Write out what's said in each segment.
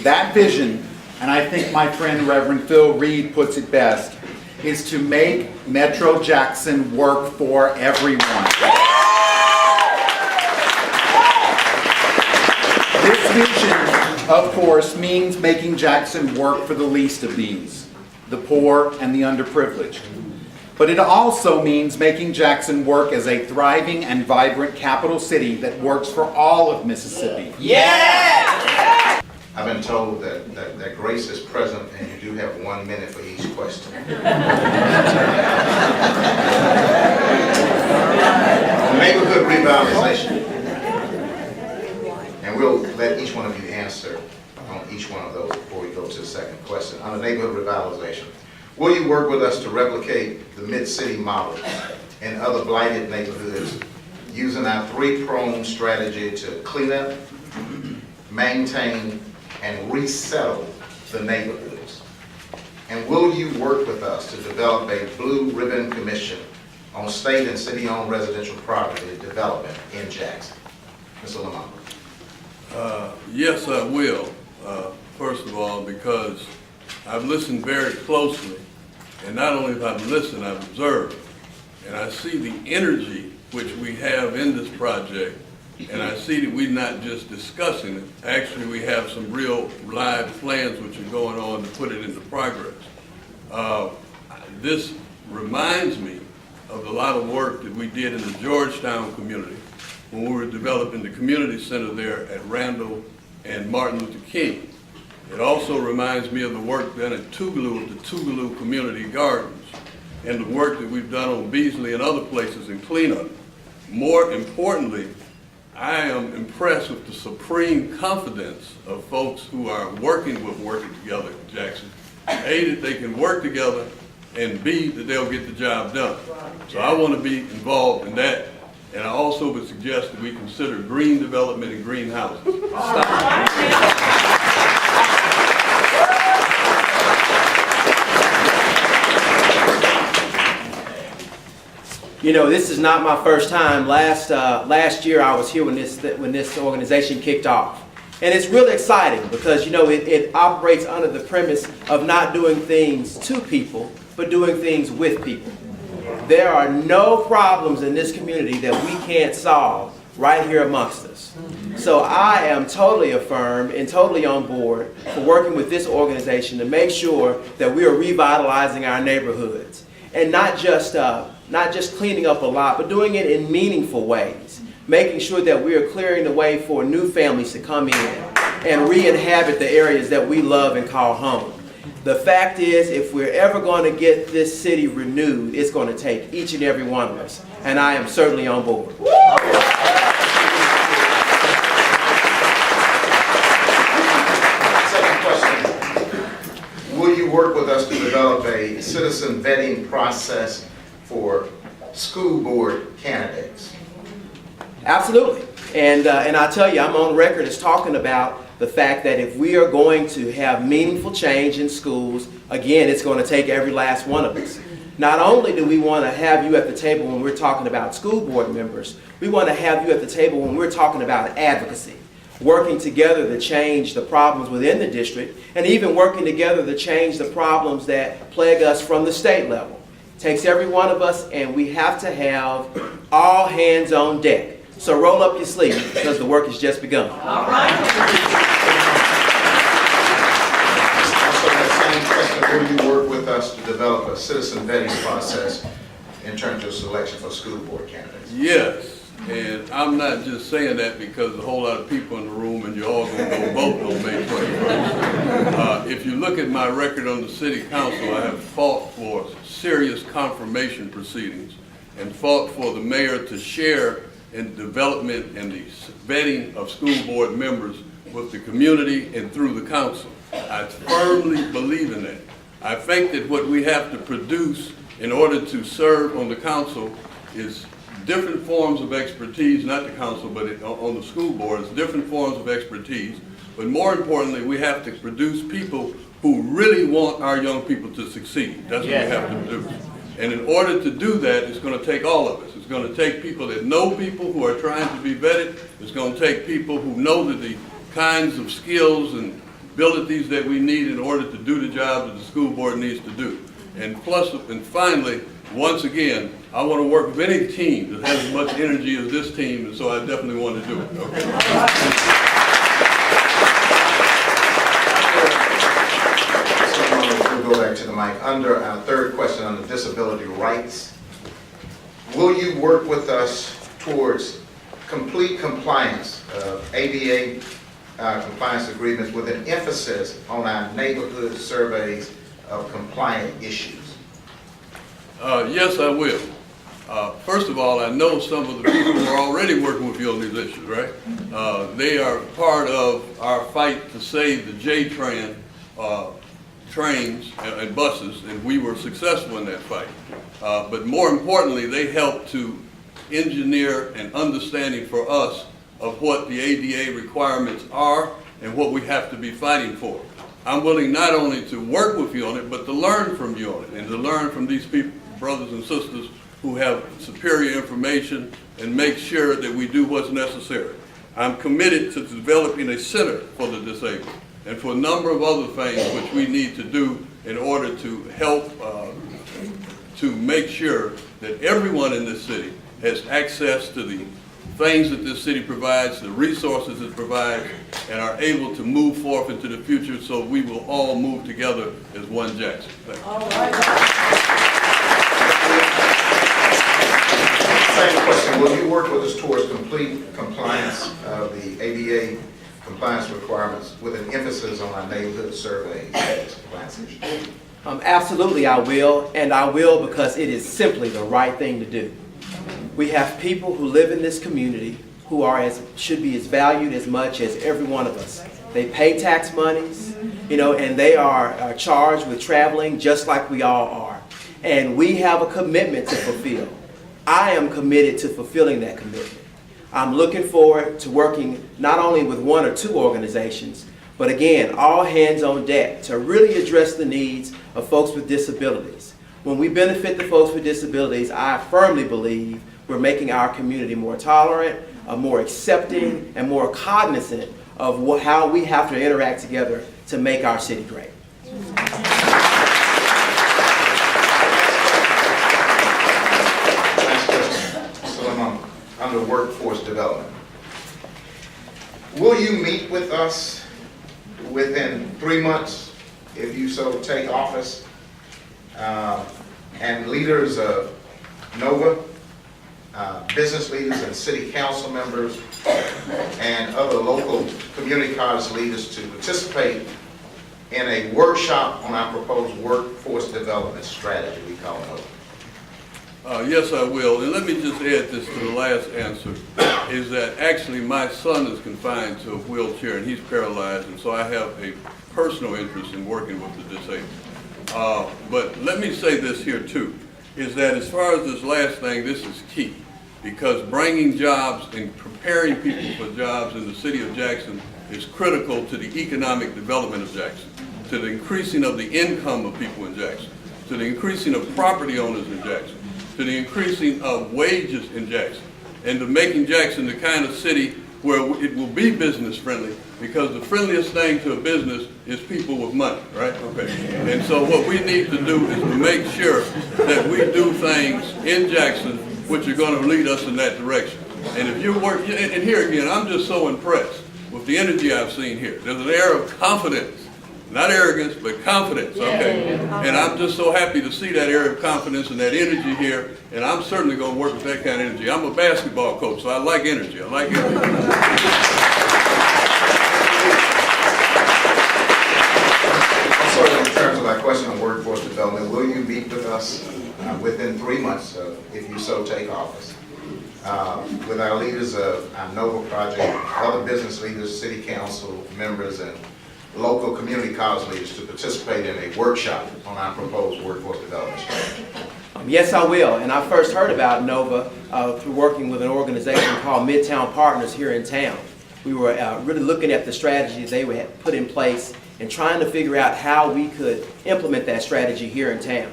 That vision, and I think my friend Reverend Phil Reed puts it best, is to make Metro Jackson work for everyone. This vision, of course, means making Jackson work for the least of these, the poor and the underprivileged. But it also means making Jackson work as a thriving and vibrant capital city that works for all of Mississippi. Yeah! I've been told that Grace is present and you do have 1 minute for each question. Neighborhood revitalization. And we'll let each one of you answer on each one of those before we go to the second question. On the neighborhood revitalization, will you work with us to replicate the mid-city model in other blighted neighborhoods using our three-pronged strategy to clean up, maintain, and resettle the neighborhoods? And will you work with us to develop a blue ribbon commission on state and city-owned residential property development in Jackson? Mr. Lamont. Yes, I will. First of all, because I've listened very closely, and not only have I listened, I've observed, and I see the energy which we have in this project, and I see that we're not just discussing it. Actually, we have some real live plans which are going on to put it into progress. This reminds me of a lot of work that we did in the Georgetown community when we were developing the community center there at Randall and Martin Luther King. It also reminds me of the work done at Tougaloo, the Tougaloo Community Gardens, and the work that we've done on Beasley and other places in cleanup. More importantly, I am impressed with the supreme confidence of folks who are working together in Jackson. A, that they can work together, and B, that they'll get the job done. So I want to be involved in that. And I also would suggest that we consider green development and greenhouses. You know, this is not my first time. Last year I was here when this organization kicked off. And it's really exciting because, you know, it operates under the premise of not doing things to people, but doing things with people. There are no problems in this community that we can't solve right here amongst us. So I am totally affirmed and totally on board for working with this organization to make sure that we are revitalizing our neighborhoods. And not just cleaning up a lot, but doing it in meaningful ways. Making sure that we are clearing the way for new families to come in and re-inhabit the areas that we love and call home. The fact is, if we're ever going to get this city renewed, it's going to take each and every one of us. And I am certainly on board. Second question. Will you work with us to develop a citizen vetting process for school board candidates? Absolutely. And I tell you, I'm on record as talking about the fact that if we are going to have meaningful change in schools, again, it's going to take every last one of us. Not only do we want to have you at the table when we're talking about school board members, we want to have you at the table when we're talking about advocacy, working together to change the problems within the district, and even working together to change the problems that plague us from the state level. It takes every one of us, and we have to have all hands on deck. So roll up your sleeves because the work has just begun. All right. Will you work with us to develop a citizen vetting process in terms of selection for school board candidates? Yes, and I'm not just saying that because a whole lot of people in the room and you're all going to go vote on May 21st. If you look at my record on the city council, I have fought for serious confirmation proceedings and fought for the mayor to share in development and the vetting of school board members with the community and through the council. I firmly believe in that. I think that what we have to produce in order to serve on the council is different forms of expertise, not the council, but on the school boards, different forms of expertise. But more importantly, we have to produce people who really want our young people to succeed. That's what we have to produce. And in order to do that, it's going to take all of us. It's going to take people that know people who are trying to be vetted. It's going to take people who know that the kinds of skills and abilities that we need in order to do the job that the school board needs to do. And finally, once again, I want to work with any team that has as much energy as this team, and so I definitely want to do it. Okay. We'll go back to the mic. Under our third question on the disability rights, will you work with us towards complete compliance of ADA compliance agreements with an emphasis on our neighborhood surveys of compliant issues? Yes, I will. First of all, I know some of the people who are already working with you on these issues, right? They are part of our fight to save the J-Tran trains and buses, and we were successful in that fight. But more importantly, they helped to engineer an understanding for us of what the ADA requirements are and what we have to be fighting for. I'm willing not only to work with you on it, but to learn from you on it, and to learn from these people, brothers and sisters who have superior information, and make sure that we do what's necessary. I'm committed to developing a center for the disabled and for a number of other things which we need to do in order to help to make sure that everyone in this city has access to the things that this city provides, the resources it provides, and are able to move forth into the future so we will all move together as one Jackson. Thank you. All right. Same question, will you work with us towards complete compliance of the ADA compliance requirements with an emphasis on our neighborhood surveys as compliance issues? Absolutely, I will, and I will because it is simply the right thing to do. We have people who live in this community who should be as valued as much as every one of us. They pay tax monies, and they are charged with traveling just like we all are. And we have a commitment to fulfill. I am committed to fulfilling that commitment. I'm looking forward to working not only with one or two organizations, but again, all hands on deck to really address the needs of folks with disabilities. When we benefit the folks with disabilities, I firmly believe we're making our community more tolerant, more accepting, and more cognizant of how we have to interact together to make our city great. Under workforce development, will you meet with us within 3 months, if you so take office, and leaders of NOVA, business leaders and city council members, and other local community college leaders to participate in a workshop on our proposed workforce development strategy we call NOVA? Yes, I will. And let me just add this to the last answer, is that actually my son is confined to a wheelchair and he's paralyzed, and so I have a personal interest in working with the disabled. But let me say this here too, is that as far as this last thing, this is key, because bringing jobs and preparing people for jobs in the city of Jackson is critical to the economic development of Jackson, to the increasing of the income of people in Jackson, to the increasing of property owners in Jackson, to the increasing of wages in Jackson, and to making Jackson the kind of city where it will be business friendly, because the friendliest thing to a business is people with money, right? Okay. And so what we need to do is to make sure that we do things in Jackson which are going to lead us in that direction. And if you work, and here again, I'm just so impressed with the energy I've seen here. There's an air of confidence. Not arrogance, but confidence, okay? And I'm just so happy to see that area of confidence and that energy here, and I'm certainly going to work with that kind of energy. I'm a basketball coach, so I like energy. I like energy. Also, in terms of our question on workforce development, will you meet with us within 3 months, if you so take office, with our leaders of our NOVA project, other business leaders, city council members, and local community college leaders to participate in a workshop on our proposed workforce development strategy? Yes, I will. And I first heard about NOVA through working with an organization called Midtown Partners here in town. We were really looking at the strategies they had put in place and trying to figure out how we could implement that strategy here in town.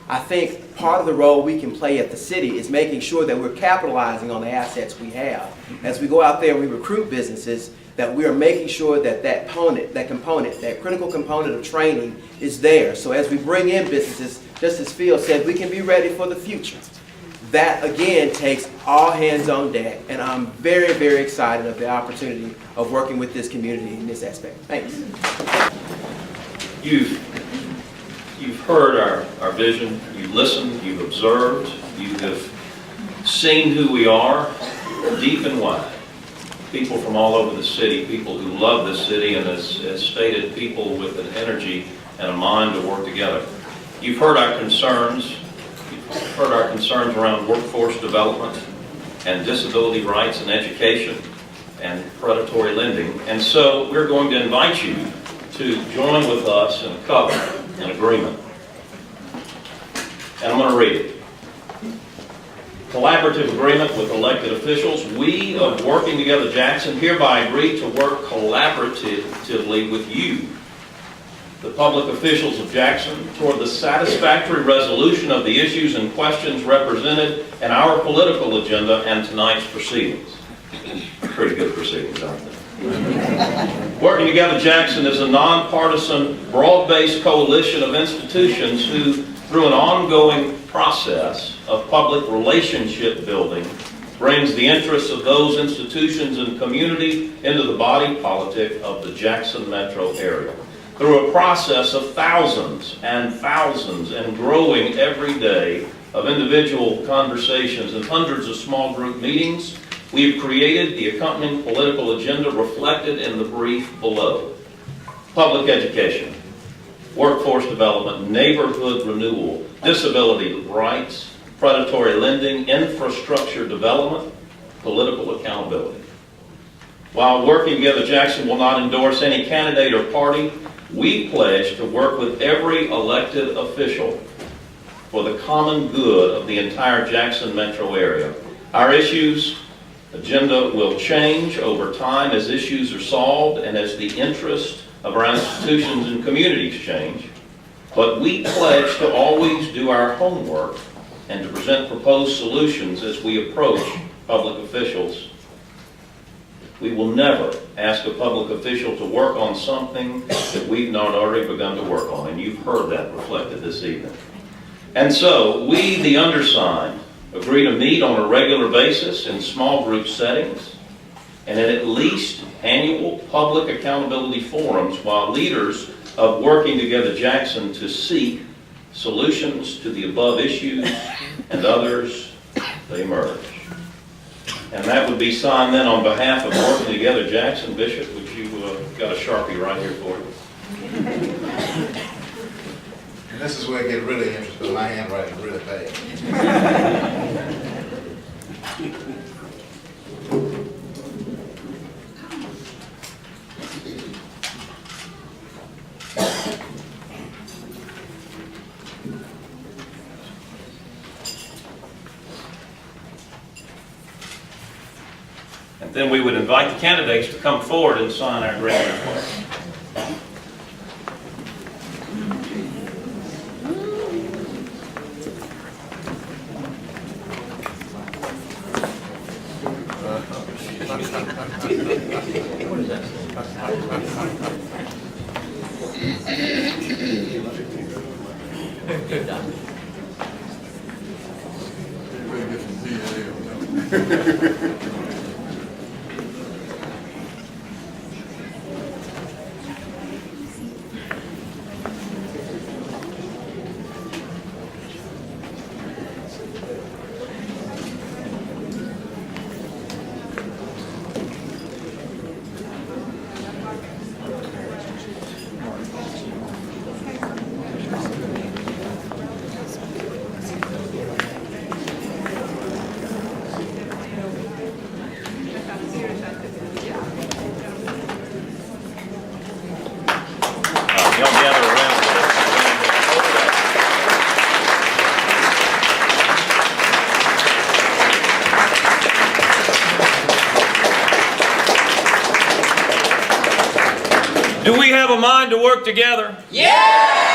I think part of the role we can play at the city is making sure that we're capitalizing on the assets we have. As we go out there and we recruit businesses, that we are making sure that that critical component of training is there. So as we bring in businesses, just as Phil said, we can be ready for the future. That again takes all hands on deck, and I'm very, very excited of the opportunity of working with this community in this aspect. Thanks. You've heard our vision, you've listened, you've observed, you have seen who we are, deep and wide. People from all over the city, people who love this city, and as stated, people with an energy and a mind to work together. You've heard our concerns. You've heard our concerns around workforce development and disability rights and education and predatory lending. And so we're going to invite you to join with us in a covenant, an agreement. And I'm going to read it. Collaborative agreement with elected officials. We of Working Together Jackson hereby agree to work collaboratively with you, the public officials of Jackson, toward the satisfactory resolution of the issues and questions represented in our political agenda and tonight's proceedings. Pretty good proceedings, aren't they? Working Together Jackson is a nonpartisan, broad-based coalition of institutions who, through an ongoing process of public relationship building, brings the interests of those institutions and community into the body politic of the Jackson metro area. Through a process of thousands and growing every day of individual conversations and hundreds of small group meetings, we've created the accompanying political agenda reflected in the brief below. Public education, workforce development, neighborhood renewal, disability rights, predatory lending, infrastructure development, political accountability. While Working Together Jackson will not endorse any candidate or party, we pledge to work with every elected official for the common good of the entire Jackson metro area. Our issues agenda will change over time as issues are solved and as the interests of our institutions and communities change. But we pledge to always do our homework and to present proposed solutions as we approach public officials. We will never ask a public official to work on something that we've not already begun to work on, and you've heard that reflected this evening. And so, we, the undersigned, agree to meet on a regular basis in small group settings and at least annual public accountability forums while leaders of Working Together Jackson to seek solutions to the above issues and others they emerge. And that would be signed then on behalf of Working Together Jackson. Bishop, would you got a Sharpie right here for you? And this is where it gets really interesting. My handwriting is really bad. And then we would invite the candidates to come forward and sign our agreement as well. Y'all gather around. Do we have a mind to work together? Yeah!